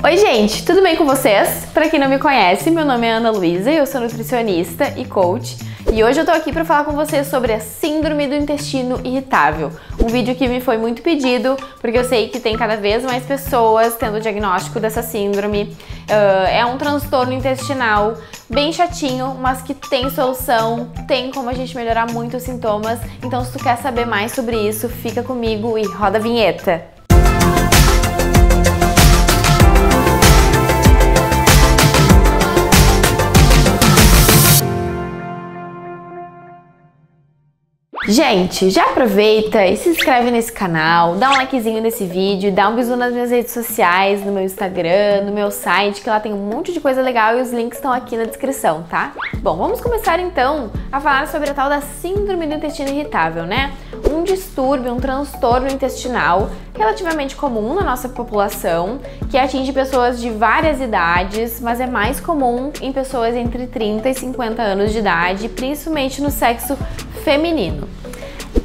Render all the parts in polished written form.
Oi gente, tudo bem com vocês? Pra quem não me conhece, meu nome é Ana Luísa e eu sou nutricionista e coach. E hoje eu tô aqui pra falar com vocês sobre a síndrome do intestino irritável. Um vídeo que me foi muito pedido, porque eu sei que tem cada vez mais pessoas tendo o diagnóstico dessa síndrome. É um transtorno intestinal bem chatinho, mas que tem solução, tem como a gente melhorar muito os sintomas. Então se tu quer saber mais sobre isso, fica comigo e roda a vinheta. Gente, já aproveita e se inscreve nesse canal, dá um likezinho nesse vídeo, dá um bisu nas minhas redes sociais, no meu Instagram, no meu site, que lá tem um monte de coisa legal e os links estão aqui na descrição, tá? Bom, vamos começar então a falar sobre a tal da síndrome do intestino irritável, né? Um distúrbio, um transtorno intestinal relativamente comum na nossa população, que atinge pessoas de várias idades, mas é mais comum em pessoas entre 30 e 50 anos de idade, principalmente no sexo feminino.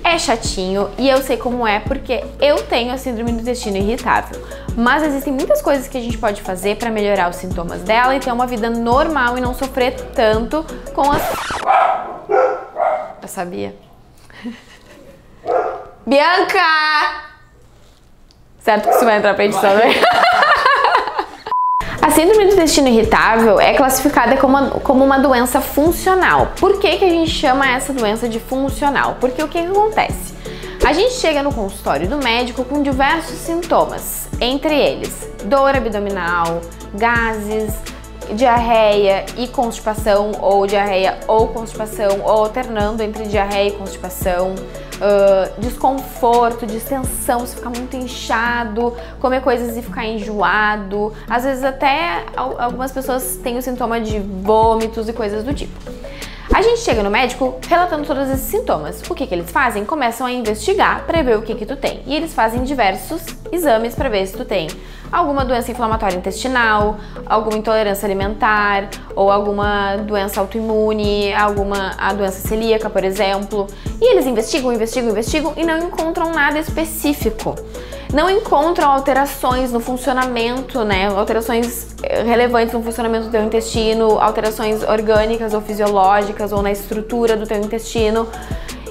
É chatinho e eu sei como é porque eu tenho a síndrome do intestino irritável, mas existem muitas coisas que a gente pode fazer para melhorar os sintomas dela e ter uma vida normal e não sofrer tanto com as... Eu sabia. Bianca! Certo que você vai entrar pra edição, né? A síndrome do intestino irritável é classificada como uma doença funcional. Por que a gente chama essa doença de funcional? Porque o que acontece? A gente chega no consultório do médico com diversos sintomas, entre eles dor abdominal, gases, diarreia e constipação, ou diarreia ou constipação, ou alternando entre diarreia e constipação, desconforto, distensão, se ficar muito inchado, comer coisas e ficar enjoado, às vezes até algumas pessoas têm o sintoma de vômitos e coisas do tipo. A gente chega no médico relatando todos esses sintomas. O que eles fazem? Começam a investigar para ver o que tu tem. E eles fazem diversos exames para ver se tu tem alguma doença inflamatória intestinal, alguma intolerância alimentar, ou alguma doença autoimune, a doença celíaca, por exemplo. E eles investigam e não encontram nada específico. Não encontram alterações no funcionamento, né? Alterações relevantes no funcionamento do teu intestino, alterações orgânicas ou fisiológicas ou na estrutura do teu intestino.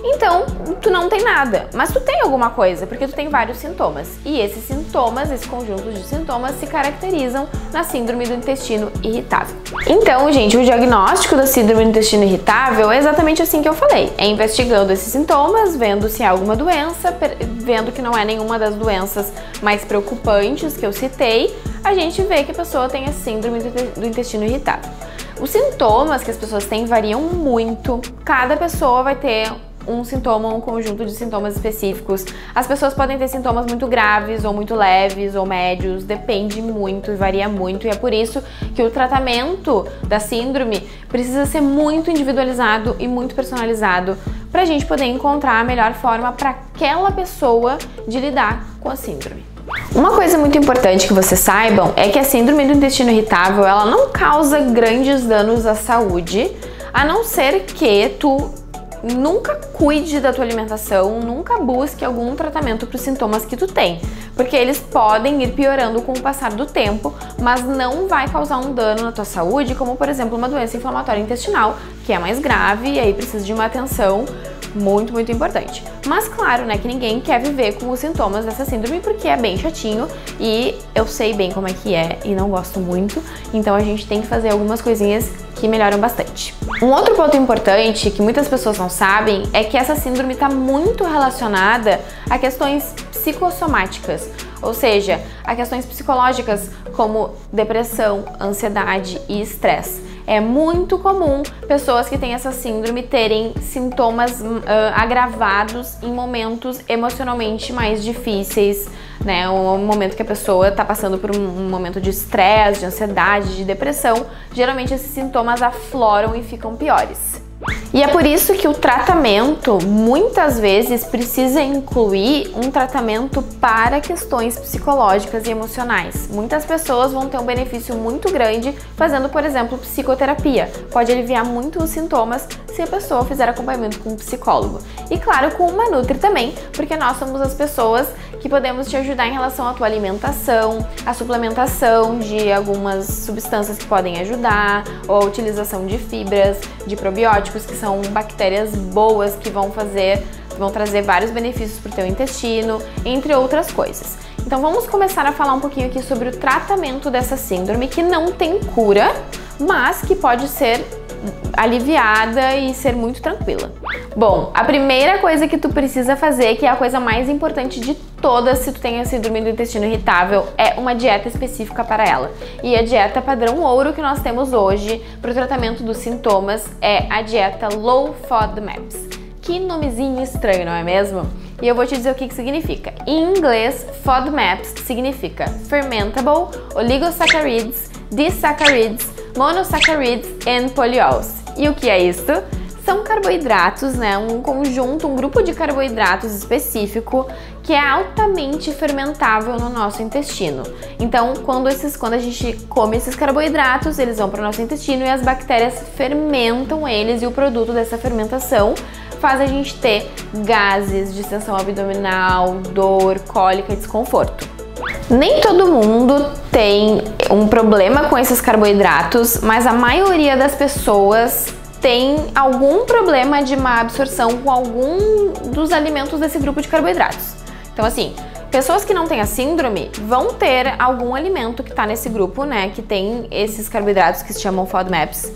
Então, tu não tem nada, mas tu tem alguma coisa, porque tu tem vários sintomas. E esses sintomas, esse conjunto de sintomas, se caracterizam na síndrome do intestino irritável. Então, gente, o diagnóstico da síndrome do intestino irritável é exatamente assim que eu falei. É investigando esses sintomas, vendo se há alguma doença, vendo que não é nenhuma das doenças mais preocupantes que eu citei, a gente vê que a pessoa tem a síndrome do intestino irritável. Os sintomas que as pessoas têm variam muito, cada pessoa vai ter um sintoma, um conjunto de sintomas específicos. As pessoas podem ter sintomas muito graves, ou muito leves, ou médios, depende muito e varia muito, e é por isso que o tratamento da síndrome precisa ser muito individualizado e muito personalizado pra gente poder encontrar a melhor forma para aquela pessoa de lidar com a síndrome. Uma coisa muito importante que vocês saibam é que a síndrome do intestino irritável, ela não causa grandes danos à saúde, a não ser que tu nunca cuide da tua alimentação, nunca busque algum tratamento para os sintomas que tu tem, porque eles podem ir piorando com o passar do tempo, mas não vai causar um dano na tua saúde, como por exemplo uma doença inflamatória intestinal, que é mais grave e aí precisa de uma atenção muito importante. Mas claro, né, que ninguém quer viver com os sintomas dessa síndrome porque é bem chatinho e eu sei bem como é que é e não gosto muito, então a gente tem que fazer algumas coisinhas que melhoram bastante. Um outro ponto importante que muitas pessoas não sabem é que essa síndrome está muito relacionada a questões psicossomáticas, ou seja, a questões psicológicas como depressão, ansiedade e estresse. É muito comum pessoas que têm essa síndrome terem sintomas agravados em momentos emocionalmente mais difíceis, né? Um momento que a pessoa está passando por um momento de estresse, de ansiedade, de depressão. Geralmente esses sintomas afloram e ficam piores. E é por isso que o tratamento muitas vezes precisa incluir um tratamento para questões psicológicas e emocionais. Muitas pessoas vão ter um benefício muito grande fazendo, por exemplo, psicoterapia. Pode aliviar muito os sintomas se a pessoa fizer acompanhamento com um psicólogo. E claro, com uma nutri também, porque nós somos as pessoas que podemos te ajudar em relação à tua alimentação, a suplementação de algumas substâncias que podem ajudar, ou a utilização de fibras, de probióticos, que são bactérias boas que vão trazer vários benefícios para o teu intestino, entre outras coisas. Então vamos começar a falar um pouquinho aqui sobre o tratamento dessa síndrome, que não tem cura, mas que pode ser aliviada e ser muito tranquila. Bom, a primeira coisa que tu precisa fazer, que é a coisa mais importante de todas se tu tem a síndrome do intestino irritável, é uma dieta específica para ela. E a dieta padrão ouro que nós temos hoje para o tratamento dos sintomas é a dieta Low FODMAPs. Que nomezinho estranho, não é mesmo? E eu vou te dizer o que significa. Em inglês, FODMAPs significa Fermentable Oligosaccharides, Disaccharides, Monosaccharides and Polyols. E o que é isso? São carboidratos, né? Um conjunto, um grupo de carboidratos específico que é altamente fermentável no nosso intestino. Então, quando a gente come esses carboidratos, eles vão para o nosso intestino e as bactérias fermentam eles, e o produto dessa fermentação faz a gente ter gases, distensão abdominal, dor, cólica e desconforto. Nem todo mundo tem um problema com esses carboidratos, mas a maioria das pessoas tem algum problema de má absorção com algum dos alimentos desse grupo de carboidratos. Então, assim, pessoas que não têm a síndrome vão ter algum alimento que está nesse grupo, né, que tem esses carboidratos que se chamam FODMAPs,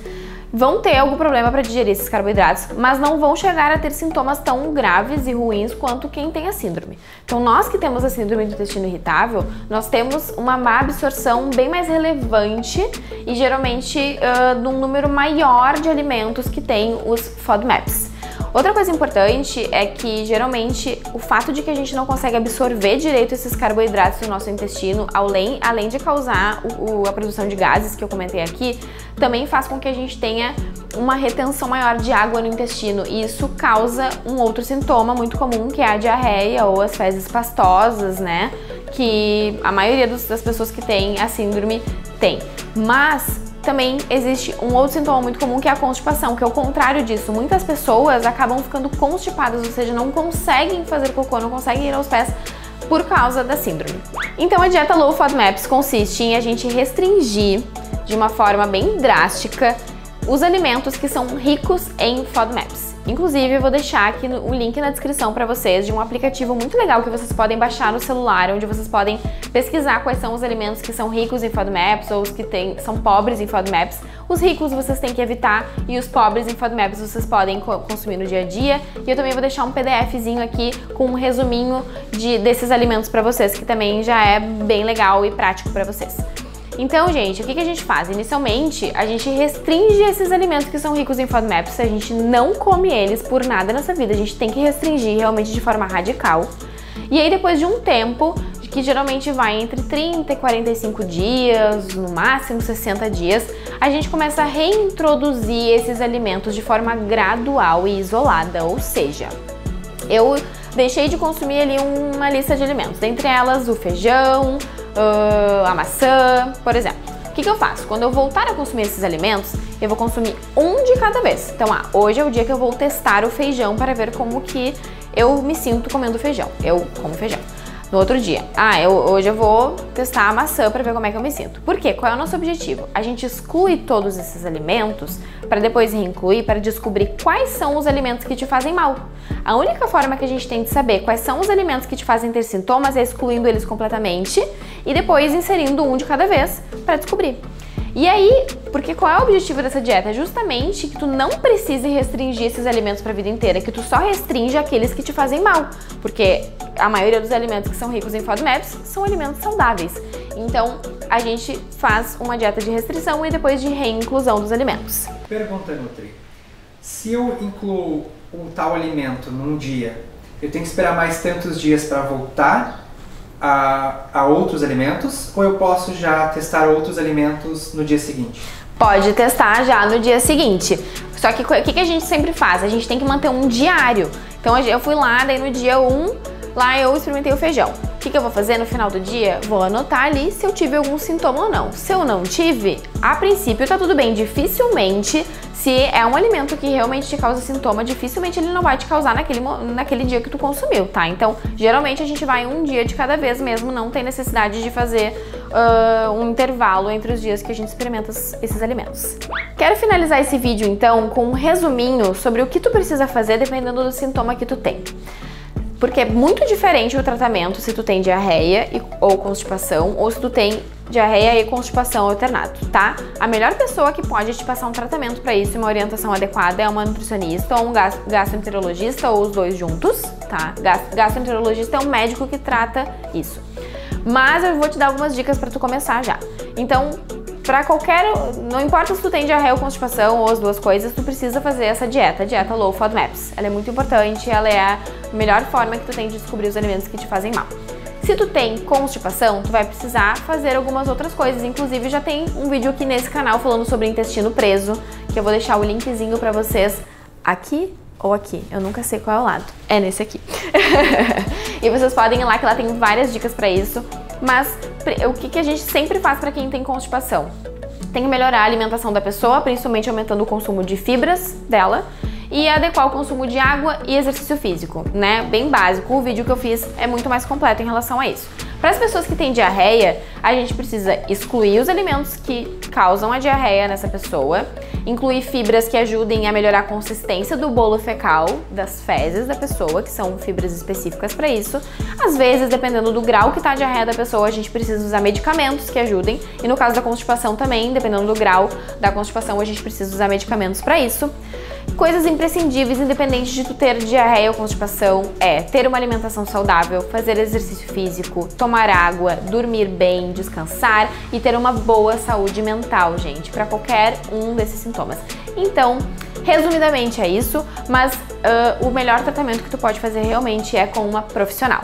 vão ter algum problema para digerir esses carboidratos, mas não vão chegar a ter sintomas tão graves e ruins quanto quem tem a síndrome. Então, nós que temos a síndrome do intestino irritável, nós temos uma má absorção bem mais relevante e geralmente num número maior de alimentos que tem os FODMAPs. Outra coisa importante é que, geralmente, o fato de que a gente não consegue absorver direito esses carboidratos no nosso intestino, além de causar a produção de gases, que eu comentei aqui, também faz com que a gente tenha uma retenção maior de água no intestino, e isso causa um outro sintoma muito comum, que é a diarreia ou as fezes pastosas, né? Que a maioria das pessoas que têm a síndrome tem. Mas também existe um outro sintoma muito comum, que é a constipação, que é o contrário disso. Muitas pessoas acabam ficando constipadas, ou seja, não conseguem fazer cocô, não conseguem ir aos pés por causa da síndrome. Então a dieta Low FODMAPs consiste em a gente restringir de uma forma bem drástica os alimentos que são ricos em FODMAPs. Inclusive, eu vou deixar aqui o link na descrição para vocês de um aplicativo muito legal que vocês podem baixar no celular, onde vocês podem pesquisar quais são os alimentos que são ricos em FODMAPs ou os que são pobres em FODMAPs. Os ricos vocês têm que evitar e os pobres em FODMAPs vocês podem consumir no dia a dia. E eu também vou deixar um PDFzinho aqui com um resuminho desses alimentos para vocês, que também já é bem legal e prático para vocês. Então, gente, o que a gente faz? Inicialmente, a gente restringe esses alimentos que são ricos em FODMAPs, a gente não come eles por nada nessa vida, a gente tem que restringir realmente de forma radical. E aí, depois de um tempo, que geralmente vai entre 30 e 45 dias, no máximo 60 dias, a gente começa a reintroduzir esses alimentos de forma gradual e isolada, ou seja, eu deixei de consumir ali uma lista de alimentos, dentre elas o feijão, a maçã, por exemplo. O que eu faço? Quando eu voltar a consumir esses alimentos, eu vou consumir um de cada vez. Então, hoje é o dia que eu vou testar o feijão para ver como que eu me sinto comendo feijão. Eu como feijão. No outro dia, hoje eu vou testar a maçã para ver como é que eu me sinto. Por quê? Qual é o nosso objetivo? A gente exclui todos esses alimentos para depois reincluir, para descobrir quais são os alimentos que te fazem mal. A única forma que a gente tem de saber quais são os alimentos que te fazem ter sintomas é excluindo eles completamente e depois inserindo um de cada vez para descobrir. E aí, porque qual é o objetivo dessa dieta? É justamente que tu não precise restringir esses alimentos para a vida inteira, que tu só restringe aqueles que te fazem mal, porque a maioria dos alimentos que são ricos em FODMAPs são alimentos saudáveis. Então, a gente faz uma dieta de restrição e depois de reinclusão dos alimentos. Pergunta, Nutri. Se eu incluo um tal alimento num dia, eu tenho que esperar mais tantos dias para voltar a outros alimentos, ou eu posso já testar outros alimentos no dia seguinte? Pode testar já no dia seguinte. Só que o que a gente sempre faz? A gente tem que manter um diário. Então eu fui lá, daí no dia 1, lá eu experimentei o feijão. O que que eu vou fazer no final do dia? Vou anotar ali se eu tive algum sintoma ou não. Se eu não tive, a princípio tá tudo bem. Dificilmente, se é um alimento que realmente te causa sintoma, dificilmente ele não vai te causar naquele dia que tu consumiu, tá? Então, geralmente a gente vai um dia de cada vez mesmo, não tem necessidade de fazer um intervalo entre os dias que a gente experimenta esses alimentos. Quero finalizar esse vídeo, então, com um resuminho sobre o que tu precisa fazer dependendo do sintoma que tu tem. Porque é muito diferente o tratamento se tu tem diarreia ou constipação ou se tu tem diarreia e constipação alternado, tá? A melhor pessoa que pode te passar um tratamento para isso e uma orientação adequada é uma nutricionista ou um gastroenterologista ou os dois juntos, tá? Gastroenterologista é um médico que trata isso. Mas eu vou te dar algumas dicas para tu começar já. Então, não importa se tu tem diarreia ou constipação ou as duas coisas, tu precisa fazer essa dieta Low FODMAPs. Ela é muito importante, ela é a melhor forma que tu tem de descobrir os alimentos que te fazem mal. Se tu tem constipação, tu vai precisar fazer algumas outras coisas. Inclusive, já tem um vídeo aqui nesse canal falando sobre intestino preso, que eu vou deixar o linkzinho pra vocês aqui ou aqui. Eu nunca sei qual é o lado. É nesse aqui. E vocês podem ir lá, que lá tem várias dicas pra isso. Mas o que a gente sempre faz pra quem tem constipação? Tem que melhorar a alimentação da pessoa, principalmente aumentando o consumo de fibras dela, e adequar o consumo de água e exercício físico, né? Bem básico. O vídeo que eu fiz é muito mais completo em relação a isso. Para as pessoas que têm diarreia, a gente precisa excluir os alimentos que causam a diarreia nessa pessoa, incluir fibras que ajudem a melhorar a consistência do bolo fecal, das fezes da pessoa, que são fibras específicas para isso. Às vezes, dependendo do grau que tá a diarreia da pessoa, a gente precisa usar medicamentos que ajudem. E no caso da constipação também, dependendo do grau da constipação, a gente precisa usar medicamentos para isso. Coisas imprescindíveis, independente de tu ter diarreia ou constipação, é ter uma alimentação saudável, fazer exercício físico, tomar água, dormir bem, descansar e ter uma boa saúde mental, gente, para qualquer um desses sintomas. Então, resumidamente é isso, mas o melhor tratamento que tu pode fazer realmente é com uma profissional.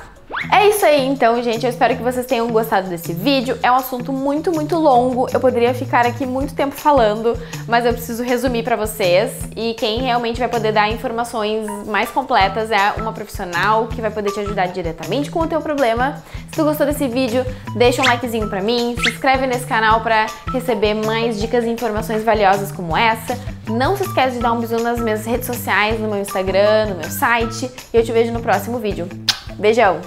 É isso aí então, gente, eu espero que vocês tenham gostado desse vídeo. É um assunto muito longo, eu poderia ficar aqui muito tempo falando, mas eu preciso resumir pra vocês, e quem realmente vai poder dar informações mais completas é uma profissional que vai poder te ajudar diretamente com o teu problema. Se tu gostou desse vídeo, deixa um likezinho pra mim, se inscreve nesse canal pra receber mais dicas e informações valiosas como essa. Não se esquece de dar um bisu nas minhas redes sociais, no meu Instagram, no meu site, e eu te vejo no próximo vídeo. Beijão!